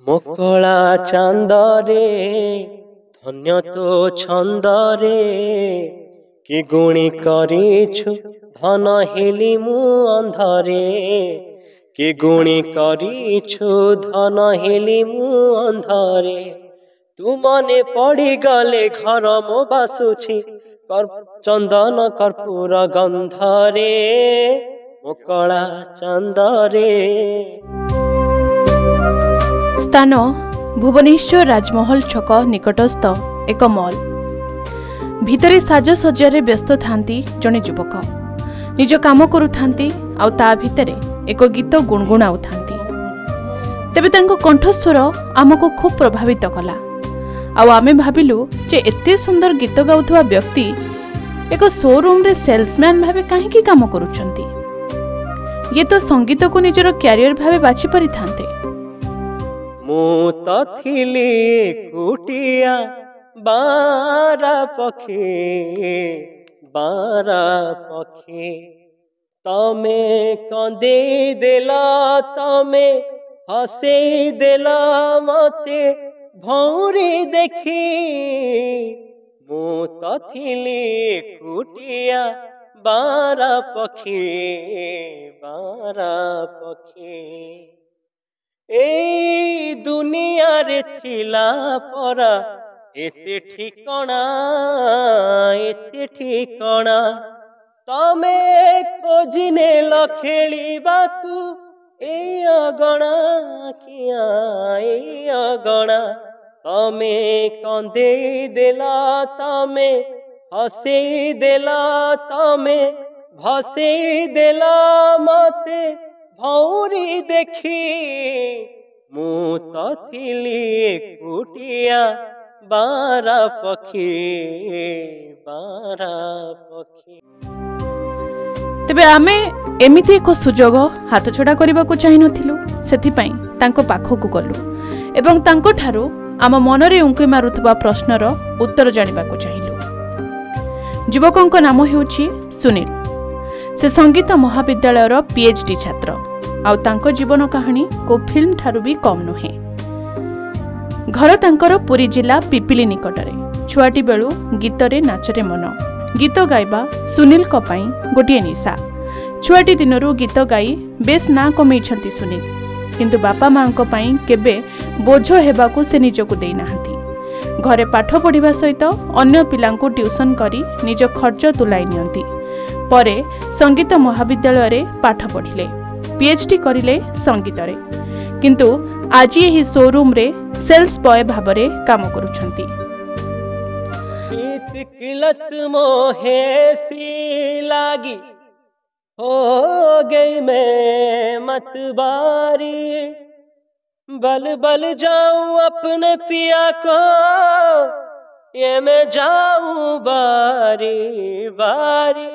मोकला चांदरे धन्य तो छंदरे कि गुणी करिछु धन हेली मु अंधरे कि गुणी करिछु धन हेली मु अंधरे तू मने पड़ी गले घर मो बासुछि चंदन कर्पूर गंधरे मोकला चांदरे। स्थान भुवनेश्वर राजमहल छक निकटस्थ एक मॉल भितरे साजसज्जारे व्यस्त थांती जने युवक निज काम करुथांती आउ ता भितरे एक गीत गुणगुणाउ थांती। तेबे तांको कंठस्वर आमको खूब प्रभावित कला आउ आमे भाबिलु जे एते सुंदर गीत गाउथुवा व्यक्ति एक शोरूम रे सेल्समैन भाबे काहेकि काम करूछंती। ये तो संगीत को निजर कैरियर भाबे बाछि परिथांते। मु तो थिली कुटिया बारा पक्षी तमे कंदे देला तमे हसे देला मते भौरी देखी। मु तो थिली कुटिया बारा पक्षी ए दुनिया रे थिला परा एते ठिकणा तमे खोजिने लखेलिबाकू ए अगणा किया ए अगणा तमे कंदे देला तमे हसे देला तमे भसे देला मते भौरी देखी। मु तो थिली कुटिया बारा पक्षी। तेबे आमे एमिति एक सुजोग हाथ छड़ा करबा को चाहि नथिलु सेथि पई तांको पाखो को गलु एवं तांको ठारू आम मनरे उंकी मारुथबा प्रश्नर उत्तर जानिबा को चाहिलु। युवकंक नाम हेउछि सुनील। से संगीत महाविद्यालयर पीएचडी छात्र आउ तांको जीवन कहानी को फिल्म ठारू भी कम नुहे। घर तांकर पुरी जिला पिपिली निकटरे। छुआटी बेलू गीतरे नाचरे मन गीत गाइबा सुनील को पई गोटिए निशा। छुआटी दिनरू गीत गाई बेस ना कमेइछंती सुनील किंतु बापा मां को पई केबे बोझ हेबाकू से निजको देई नाहंती। घरे पाठ पढ़िबा सहित अन्य पिलांकू ट्यूशन करी निज खर्च तुलाई नियंती। परे संगीत महाविद्यालय रे पाठ पढ़िले पीएचडी करिले संगीत रे किंतु आज यही शोरूम रे सेल्स बॉय भाबरे काम करूछंती। प्रीत किलत मोहे सी लागी हो गई मैं मतबारी बल बल जाऊं अपने पिया को ये मैं जाऊं बारी बारी।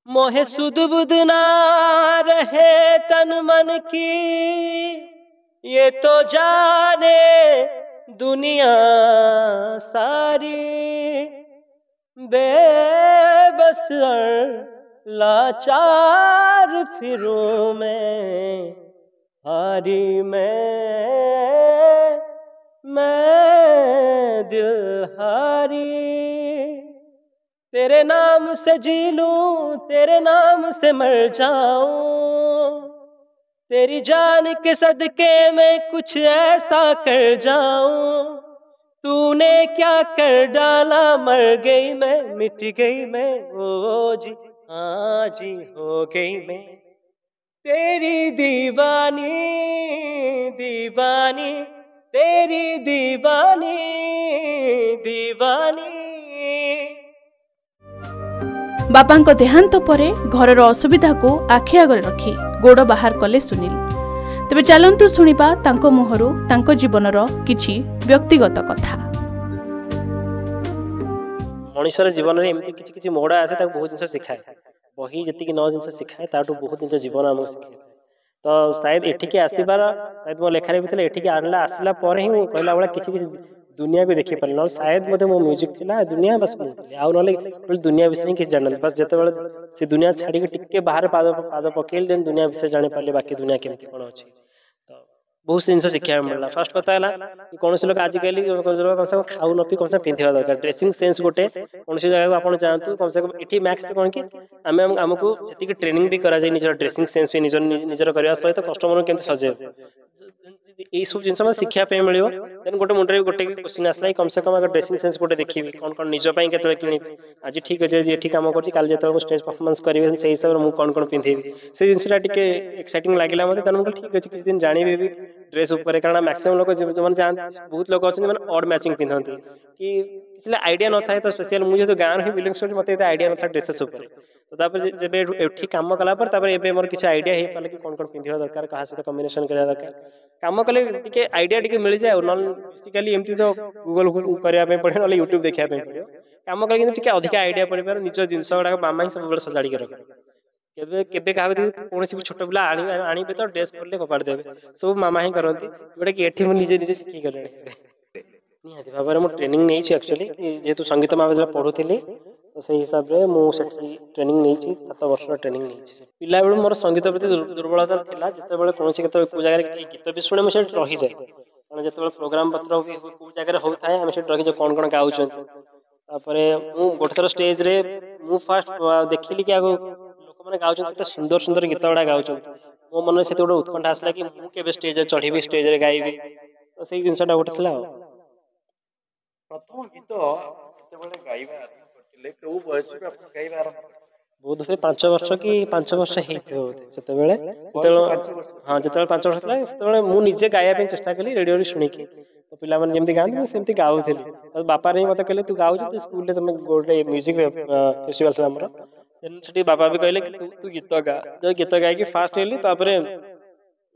मोहे सुध बुध ना रहे तन मन की ये तो जाने दुनिया सारी। बेबस लाचार फिरूं मैं हारी मैं दिल हारी। तेरे नाम से जी लूं तेरे नाम से मर जाऊं तेरी जान के सदके में कुछ ऐसा कर जाऊं। तूने क्या कर डाला मर गई मैं मिट गई मैं ओ जी हाँ जी हो गई मैं तेरी दीवानी दीवानी तेरी दीवानी दीवानी। बापांक देहांत परे घरर असुविधा को आखि आगरे रखी गोड़ बाहर कले सुनील। तेबे चलंतु सुनिबा तांको मुहरु तांको जीवनर किछि व्यक्तिगत कथा। मनुष्यर जीवन में एमती किछि किछि मोड़ आसे ताको बहुत जिंस सिखाए बही जति नौ जिंस सिखाए ताटू बहुत जिंस जीवन हमको सिखाए। तो शायद एठिके आसीबार शायद मो लेखारे भितले एठिके आनला आसला पर ही कहला बळा किछि किछि दुनिया को देखि पारे न शायद मते मो म्यूजिक थिला दुनिया बस मुतले आ नले दुनिया विषय कि जानल बस जते से दुनिया छाड़ी के टिके बाहर पाद पकेल देन दुनिया विषय जाने पाले बाकी दुनिया केमती कोन अछि। बहुत जिन शिक्षा मिलला। फास्ट कथा है कौन लोक आजिकल कम से कम खाऊ न पी कम से कम पिंधा दरकार ड्रेसिंग सेंस गोटे कौन जगह आप जातु कम से कम ये मैक्स कौन कि आमको से ट्रेनिंग भी करा निज ड्रेसिंग सेंस भी निजर करने सहित कस्टमर के सजेब यही सब जिन शिक्षा मिल देन गोटे मुंडे गोटे क्वेश्चन आसला कम से कम अगर ड्रेसिंग सेंस गोटे देखी कौन कौन निजपाई के कि आज ठीक अच्छे ये काम कर जो स्टेज परफॉर्मेंस करेंगे से हिसाब से कौन कौन पिंधेबी से जिनसा टे एक्साइटिंग लगे मत ठीक अच्छे किसी दिन जानी भी ड्रेस उपर कारण मैक्सिमम लोग जो बहुत लोग अच्छे ऑड मैचिंग पिंधती कि किसी आइडिया न था तो स्पेशल मुझे गाँव ही बिलोंग्स कर मत आइडिया ना ड्रेसेस उपर तो जब ये कम कलापर मोर किसी आइडिया हो पाले कि कौन कौन पिंधा दरकार क्या सहित कम्बिनेशन करा दरकार कम कले टे आइडिया टे मिल जाए ना बेसिकली एमती तो गूगल करने पड़े ना यूट्यूब देखा पड़ो कम कले कि अधिक आइडिया पड़ पार निज जिनस गुड़ा मामा ही सब सजाड़ी रख केबे कहा कौन भी छोट पिला आने तो ड्रेस पड़े कपाड़ देवे सब मामा ही करती जोटा कि ये निजे निजे शिखी गले निहती भाव में मुझे ट्रेनिंग नहीं एक्चुअली जेहेतु संगीत महाविद्यालय पढ़ुली तो से हिसाब से मुझे ट्रेनिंग नहीं 7 वर्ष ट्रेनिंग नहीं पिला बेलू मोर संगीत प्रति दुर्बलता था जिते कौन कौ जगह गीत भी शुणे मुझे रही जाए कारण जो प्रोग्राम पत्र भी कौ जगह होता है आम से रही कौन कौन गाँव गोटे थर स्टेज रे मु फास्ट देखिली कि आगे लोक मैंने गाँव सुंदर सुंदर गीत गुड़ा गाँव मो मन से गोटे उत्कंठा आसला कि मुझे स्टेज चढ़ी स्टेज रे गाइबी तो से जिनसा गोटे था प्रथम गीत गाइबा आरंभ करते केउ बयस में आप गाइबा आरंभ बोध हुए 5 वर्ष कि 5 वर्ष हाँ जो 5 वर्ष था मुझे गाया चेष्टा कली रेडियो शुणिकी तो पिला जमी गाँव मुझे गाँवली तो बापा नहीं मत कहले तू गाँव तो स्कूल तुम गोटे म्यूजिक फेस्टिवल था आमर से बापा भी कहले कि तू गीत गा जो गीत गायकी फास्ट हेली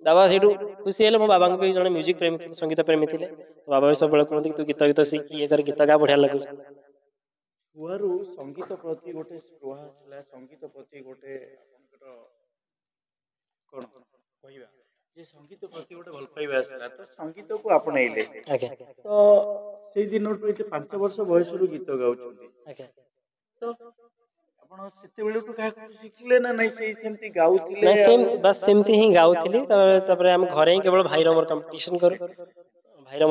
बाबा से खुशी है मो बाबा भी जड़े म्यूजिक प्रेमी थे संगीत प्रेमी थे तो बाबा भी सब कहते तू गीत गीत शिखी ये कर गीत गा बढ़िया लगे छुआरू संगीत प्रति गोटे स्पृहा आसला संगीत प्रति गोटे कौन कहवा जे संगीत प्रति गोटे भल पाइबा आसला तो संगीत को आपणैले तो से दिन 5 वर्ष बयस गीत गाउछन्ती तो आपण सेते बेले तो का शिखले ना नहीं सही सेमती गाउथिले नहीं सेम बस सेमती ही गाउथिली तबरे हम घरे ही केवल भाई हमर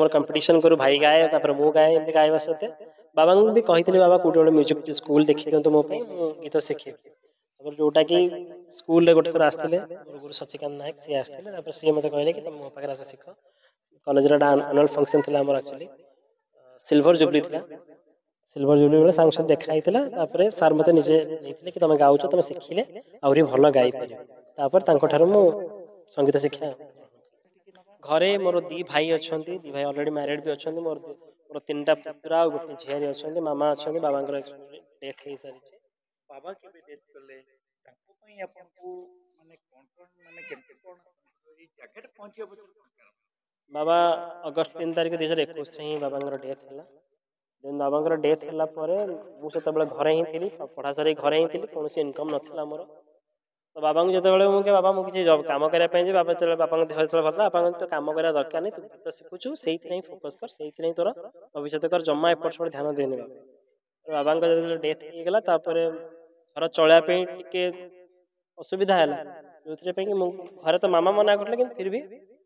कंपटीशन करू भाई गाए तापर मो गाए एमती गाइबा सते बाबा भी कही बाबा कोटे गोटे म्यूजिक स्कूल देखी दिखाँ मो गीत शिखे जोटा कि स्कूल गोटे थर आसते गुरु सचिकांत नायक सी आसते सी मत कहले कि तुम मो पाखे आस शिख कॉलेज आनुअल फंक्शन थी एक्चुअली सिल्वर जुबली थी सिल्वर जुबली बेले सांग सहित देखाई सार मत निजे नहीं कि तुम गाँच तुम शिखिले आहरी भल गाई पार मु संगीत शिक्षा घरे मोर 2 भाई अच्छा 2 भाई ऑलरेडी मैरिड भी अच्छा मोर 3टा पुत्रा और गोटे झियारी अच्छा मामा अच्छा बाबा डेथ हो सारी बाबा के भी डेथ करले ताको पई आपन को माने कोन माने केते कोन ई जगह पहुंचे बचल बाबा अगस्त 3 तारिख 2021 रे बाबा डेथ हला देन बाबा डेथ हला परे मु से तबले घरे ही थी पढ़ा सारी घरे ही थी कौन इनकम नथिला मोर तो बाबा को जो मुझे बाबा मुझे किसी जॉब काम करने बाबा जो बापा देह जो भरला बापा तो काम करा दरकार नहीं तू गीत शिखुचु से फोकस कर से तोर भविष्य कर जमा एपट सेपट ध्यान देनी बाबा जो डेथ होगा घर चलवाई टे असुविधा है जो घरे तो मामा मना करले फिर भी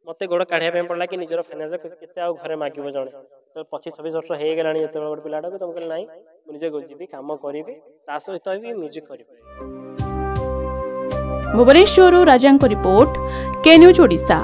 मत गोड़ काढ़ा पड़ा कि निजर फाइनान्स के घरे मागे जड़े तो 25-26 वर्ष हो गला जो गोटे पिलाटा को तुम कहले ना मुझे जी कम करी सहित भी म्यूजिक कर भुवनेश्वर राजांको रिपोर्ट के न्यूज ओडिशा।